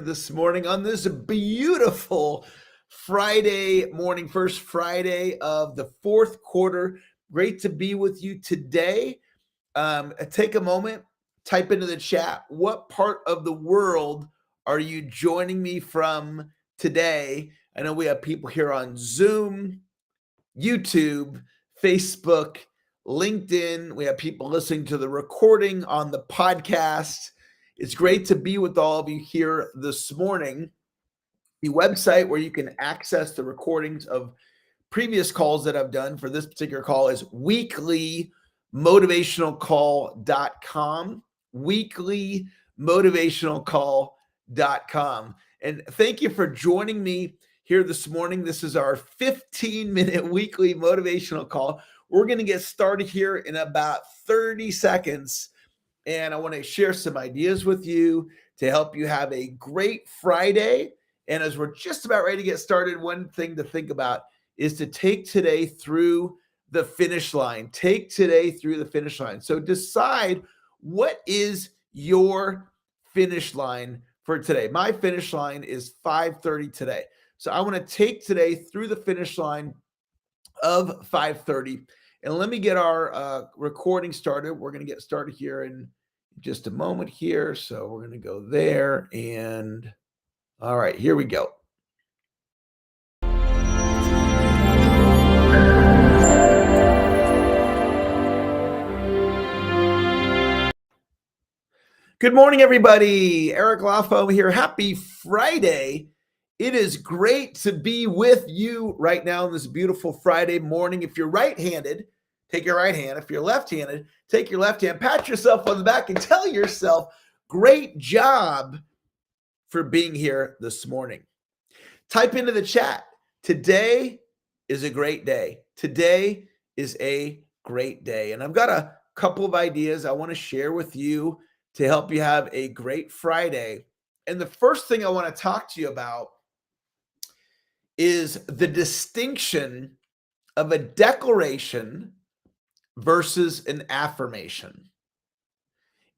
This morning on this beautiful Friday morning, first Friday of the fourth quarter. Great to be with you today. Take a moment, type into the chat, what part of the world are you joining me from today? I know we have people here on Zoom, YouTube, Facebook, LinkedIn. We have people listening to the recording on the podcast. It's great to be with all of you here this morning. The website where you can access the recordings of previous calls that I've done for this particular call is weeklymotivationalcall.com. Weeklymotivationalcall.com. And thank you for joining me here this morning. This is our 15-minute weekly motivational call. We're going to get started here in about 30 seconds. And I want to share some ideas with you to help you have a great Friday. And as we're just about ready to get started, one thing to think about is to take today through the finish line. Take today through the finish line. So decide, what is your finish line for today? My finish line is 5:30 today. So I want to take today through the finish line of 5:30. And let me get our recording started. We're going to get started here in just a moment here. So we're going to go there. And all right, here we go. Good morning, everybody. Eric Lafo here. Happy Friday. It is great to be with you right now on this beautiful Friday morning. If you're right-handed, take your right hand. If you're left-handed, take your left hand. Pat yourself on the back and tell yourself, great job for being here this morning. Type into the chat, today is a great day. Today is a great day. And I've got a couple of ideas I want to share with you to help you have a great Friday. And the first thing I want to talk to you about is the distinction of a declaration versus an affirmation.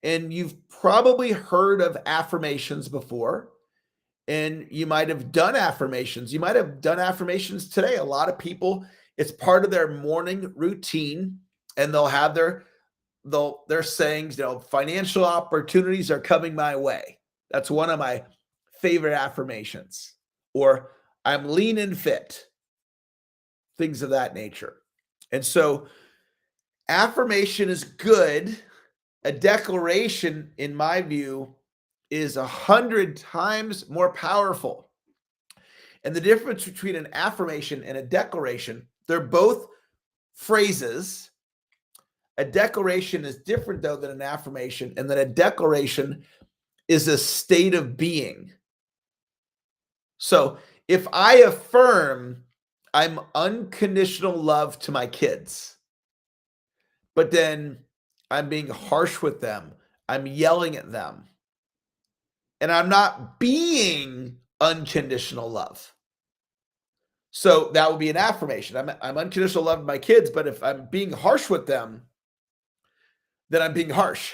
And you've probably heard of affirmations before, and you might have done affirmations. You might have done affirmations today. A lot of people, it's part of their morning routine, and they'll have their sayings, financial opportunities are coming my way. That's one of my favorite affirmations. Or I'm lean and fit, things of that nature. And so affirmation is good. A declaration, in my view, is 100 times more powerful. And the difference between an affirmation and a declaration, they're both phrases. A declaration is different, though, than an affirmation, and that a declaration is a state of being. So if I affirm I'm unconditional love to my kids, but then I'm being harsh with them, I'm yelling at them, and I'm not being unconditional love. So that would be an affirmation. I'm unconditional love to my kids, but if I'm being harsh with them, then I'm being harsh.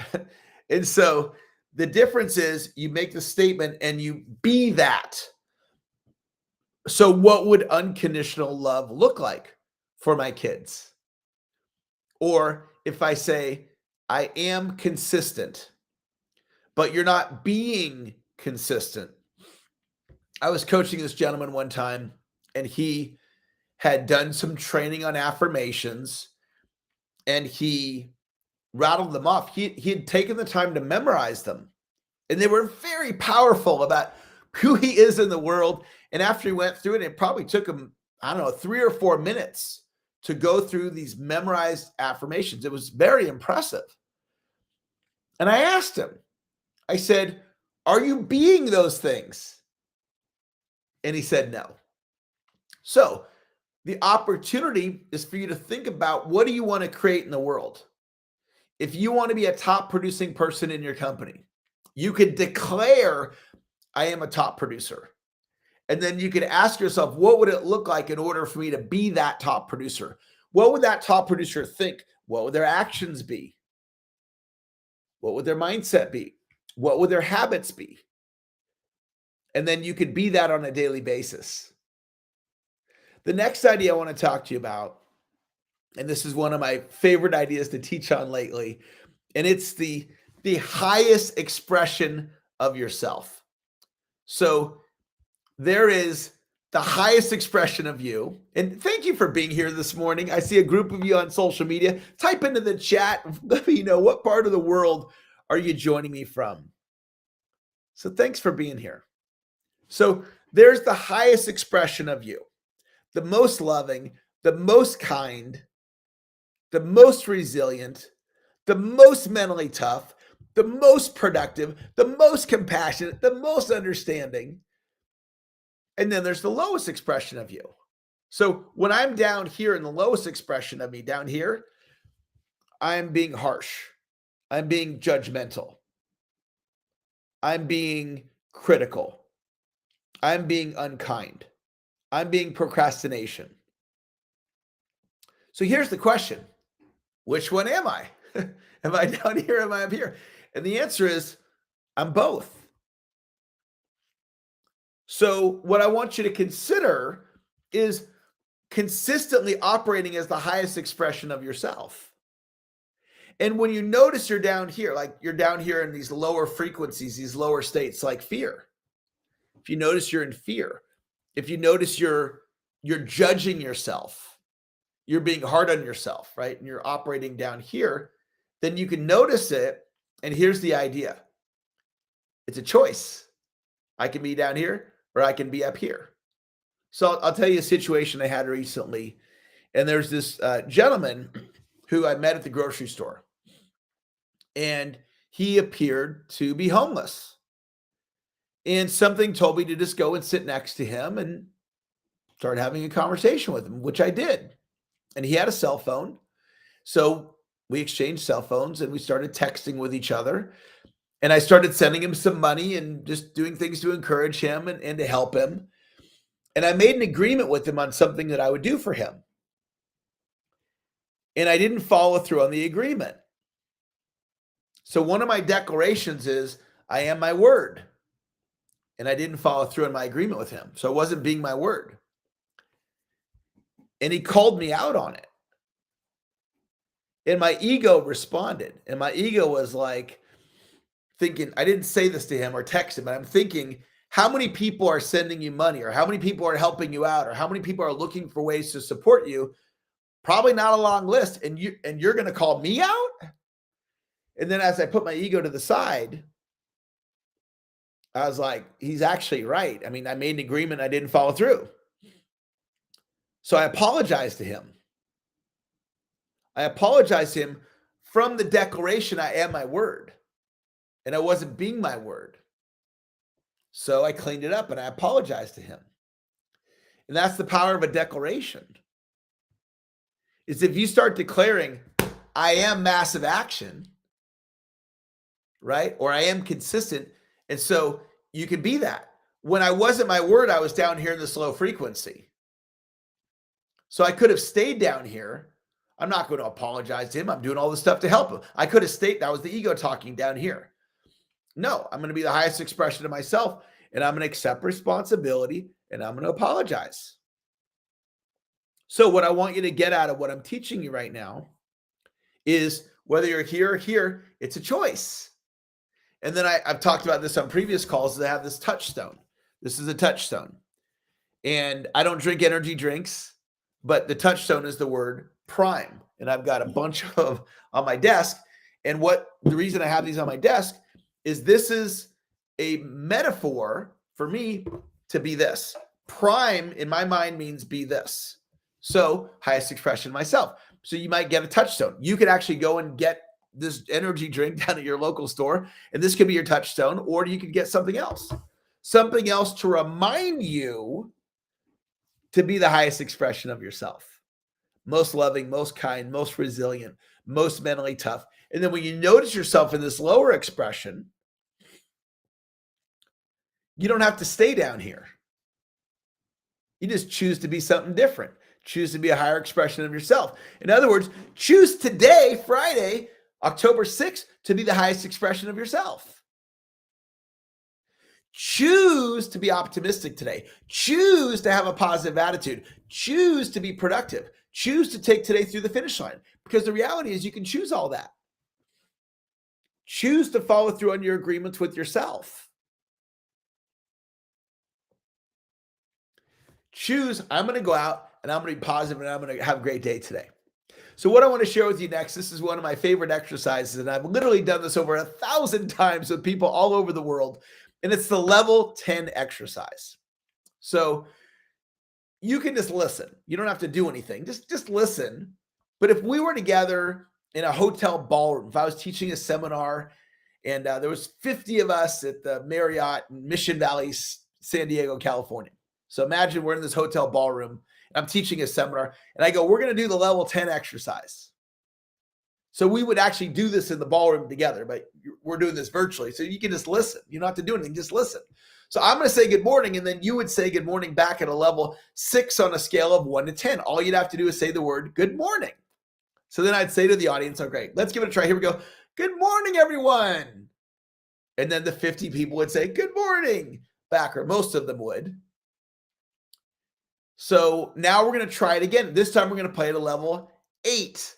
And so the difference is you make the statement and you be that. So what would unconditional love look like for my kids? Or if I say, I am consistent, but you're not being consistent. I was coaching this gentleman one time, and he had done some training on affirmations, and he rattled them off. He had taken the time to memorize them, and they were very powerful about who he is in the world. And after he went through it probably took him, 3 or 4 minutes to go through these memorized affirmations. It was very impressive. And I asked him, I said, are you being those things? And he said no. So the opportunity is for you to think about, what do you want to create in the world? If you want to be a top producing person in your company, you could declare, I am a top producer. And then you could ask yourself, what would it look like in order for me to be that top producer? What would that top producer think? What would their actions be? What would their mindset be? What would their habits be? And then you could be that on a daily basis. The next idea I want to talk to you about, and this is one of my favorite ideas to teach on lately, and it's the highest expression of yourself. So there is the highest expression of you. And thank you for being here this morning. I see a group of you on social media. Type into the chat, let me know what part of the world are you joining me from. So thanks for being here. So there's the highest expression of you, the most loving, the most kind, the most resilient, the most mentally tough, the most productive, the most compassionate, the most understanding. And then there's the lowest expression of you. So when I'm down here in the lowest expression of me down here, I'm being harsh. I'm being judgmental. I'm being critical. I'm being unkind. I'm being procrastination. So here's the question. Which one am I? Am I down here? Am I up here? And the answer is I'm both. So what I want you to consider is consistently operating as the highest expression of yourself. And when you notice you're down here, like you're down here in these lower frequencies, these lower states like fear. If you notice you're in fear, if you notice you're judging yourself, you're being hard on yourself, right? And you're operating down here, then you can notice it. And here's the idea. It's a choice. I can be down here or I can be up here. So I'll tell you a situation I had recently. And there's this gentleman who I met at the grocery store. And he appeared to be homeless. And something told me to just go and sit next to him and start having a conversation with him, which I did. And he had a cell phone. So we exchanged cell phones and we started texting with each other. And I started sending him some money and just doing things to encourage him and to help him. And I made an agreement with him on something that I would do for him. And I didn't follow through on the agreement. So one of my declarations is, I am my word. And I didn't follow through on my agreement with him. So I wasn't being my word. And he called me out on it. And my ego responded. And my ego was like thinking, I didn't say this to him or text him, but I'm thinking, how many people are sending you money, or how many people are helping you out, or how many people are looking for ways to support you? Probably not a long list. And you're going to call me out? And then as I put my ego to the side, I was like, he's actually right. I mean, I made an agreement. I didn't follow through. So I apologized to him. I apologized to him from the declaration, I am my word. And I wasn't being my word. So I cleaned it up and I apologized to him. And that's the power of a declaration. Is if you start declaring, I am massive action, right? Or I am consistent. And so you can be that. When I wasn't my word, I was down here in this low frequency. So I could have stayed down here. I'm not going to apologize to him. I'm doing all this stuff to help him. I could have stayed. That was the ego talking down here. No, I'm going to be the highest expression of myself, and I'm going to accept responsibility, and I'm going to apologize. So what I want you to get out of what I'm teaching you right now is whether you're here or here, it's a choice. And then I've talked about this on previous calls. I have this touchstone. This is a touchstone. And I don't drink energy drinks, but the touchstone is the word prime. And I've got a bunch of on my desk. And the reason I have these on my desk is this is a metaphor for me to be this. Prime in my mind means be this. So highest expression of myself. So you might get a touchstone. You could actually go and get this energy drink down at your local store, and this could be your touchstone, or you could get something else to remind you to be the highest expression of yourself. Most loving, most kind, most resilient, most mentally tough. And then when you notice yourself in this lower expression, you don't have to stay down here. You just choose to be something different. Choose to be a higher expression of yourself. In other words, choose today, Friday, October 6th, to be the highest expression of yourself. Choose to be optimistic today. Choose to have a positive attitude. Choose to be productive. Choose to take today through the finish line. Because the reality is you can choose all that. Choose to follow through on your agreements with yourself. Choose, I'm going to go out and I'm going to be positive and I'm going to have a great day today. So what I want to share with you next, this is one of my favorite exercises, and I've literally done this over 1,000 times with people all over the world, and it's the level 10 exercise. So you can just listen. You don't have to do anything. Just listen. But if we were together in a hotel ballroom, if I was teaching a seminar and there was 50 of us at the Marriott in Mission Valley, San Diego, California. So imagine we're in this hotel ballroom and I'm teaching a seminar and I go, we're going to do the level 10 exercise. So we would actually do this in the ballroom together, but we're doing this virtually. So you can just listen. You don't have to do anything, just listen. So I'm going to say good morning, and then you would say good morning back at a level 6 on a scale of 1 to 10. All you'd have to do is say the word good morning. So then I'd say to the audience, okay, let's give it a try. Here we go. Good morning, everyone. And then the 50 people would say good morning back, or most of them would. So now we're going to try it again. This time we're going to play at a level 8.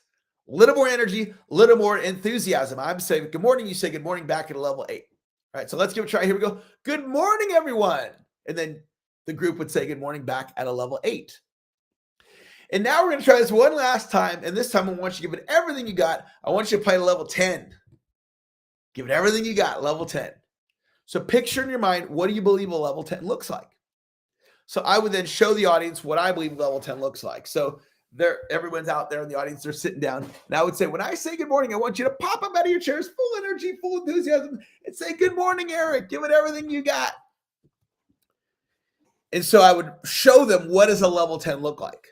A little more energy, a little more enthusiasm. I'm saying good morning. You say good morning back at a level 8. All right, so let's give it a try. Here we go. Good morning, everyone. And then the group would say good morning back at a level 8. And now we're going to try this one last time. And this time I want you to give it everything you got. I want you to play at a level 10. Give it everything you got, level 10. So picture in your mind, what do you believe a level 10 looks like? So I would then show the audience what I believe level 10 looks like. So everyone's out there in the audience, they're sitting down. And I would say, when I say good morning, I want you to pop up out of your chairs, full energy, full enthusiasm, and say, good morning, Eric. Give it everything you got. And so I would show them, what does a level 10 look like?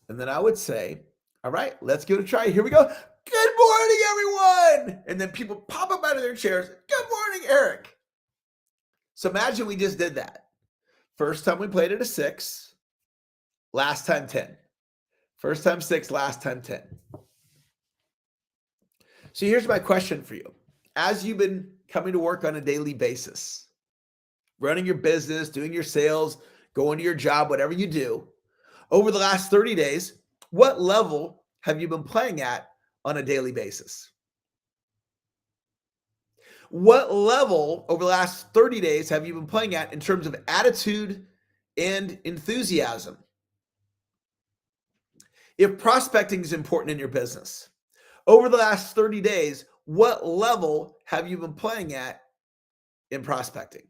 And then I would say, all right, let's give it a try. Here we go. Good morning, everyone. And then people pop up out of their chairs. Good morning, Eric. So imagine we just did that. First time we played at a 6, last time 10. First time 6, last time 10. So here's my question for you. As you've been coming to work on a daily basis, running your business, doing your sales, going to your job, whatever you do, over the last 30 days, what level have you been playing at on a daily basis? What level over the last 30 days have you been playing at in terms of attitude and enthusiasm? If prospecting is important in your business, over the last 30 days, what level have you been playing at in prospecting?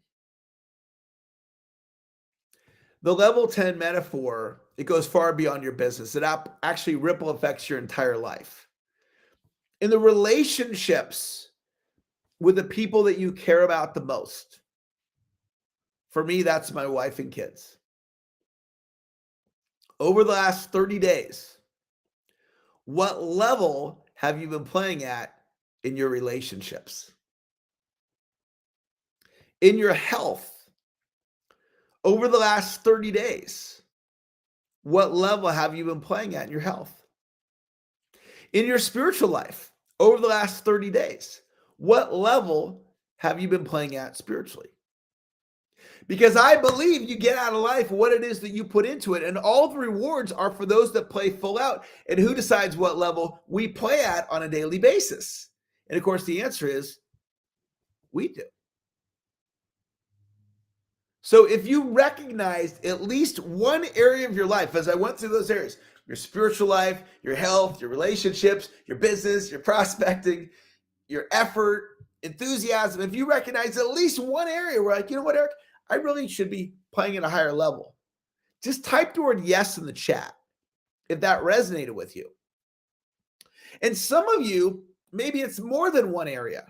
The level 10 metaphor, it goes far beyond your business. It actually ripple affects your entire life. In the relationships with the people that you care about the most, for me, that's my wife and kids. Over the last 30 days, what level have you been playing at in your relationships? In your health, over the last 30 days, what level have you been playing at in your health? In your spiritual life, over the last 30 days, what level have you been playing at spiritually? Because I believe you get out of life what it is that you put into it, and all the rewards are for those that play full out. And who decides what level we play at on a daily basis? And of course, the answer is we do. So if you recognized at least one area of your life, as I went through those areas, your spiritual life, your health, your relationships, your business, your prospecting, your effort, enthusiasm, if you recognize at least one area where, like, you know what, Eric, I really should be playing at a higher level, just type the word yes in the chat if that resonated with you. And some of you, maybe it's more than one area.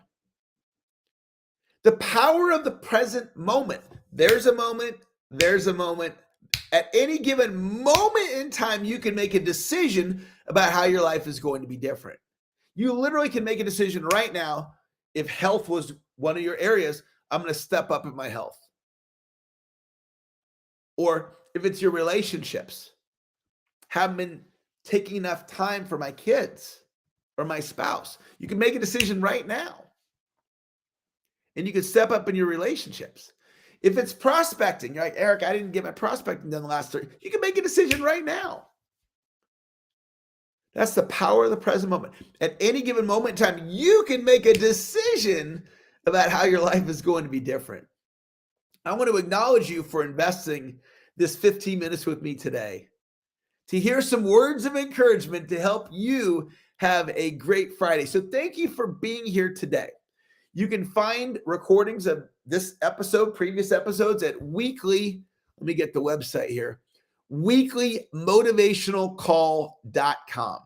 The power of the present moment. There's a moment. There's a moment. At any given moment in time, you can make a decision about how your life is going to be different. You literally can make a decision right now. If health was one of your areas, I'm going to step up in my health. Or if it's your relationships, haven't been taking enough time for my kids or my spouse. You can make a decision right now. and you can step up in your relationships. If it's prospecting, you're like, Eric, I didn't get my prospecting done the last 30. You can make a decision right now. That's the power of the present moment. At any given moment in time, you can make a decision about how your life is going to be different. I want to acknowledge you for investing this 15 minutes with me today to hear some words of encouragement to help you have a great Friday. So thank you for being here today. You can find recordings of this episode, previous episodes at weekly, let me get the website here, weeklymotivationalcall.com.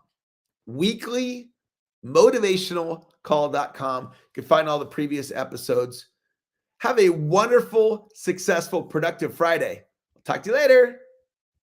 Weeklymotivationalcall.com. You can find all the previous episodes. Have a wonderful, successful, productive Friday. Talk to you later.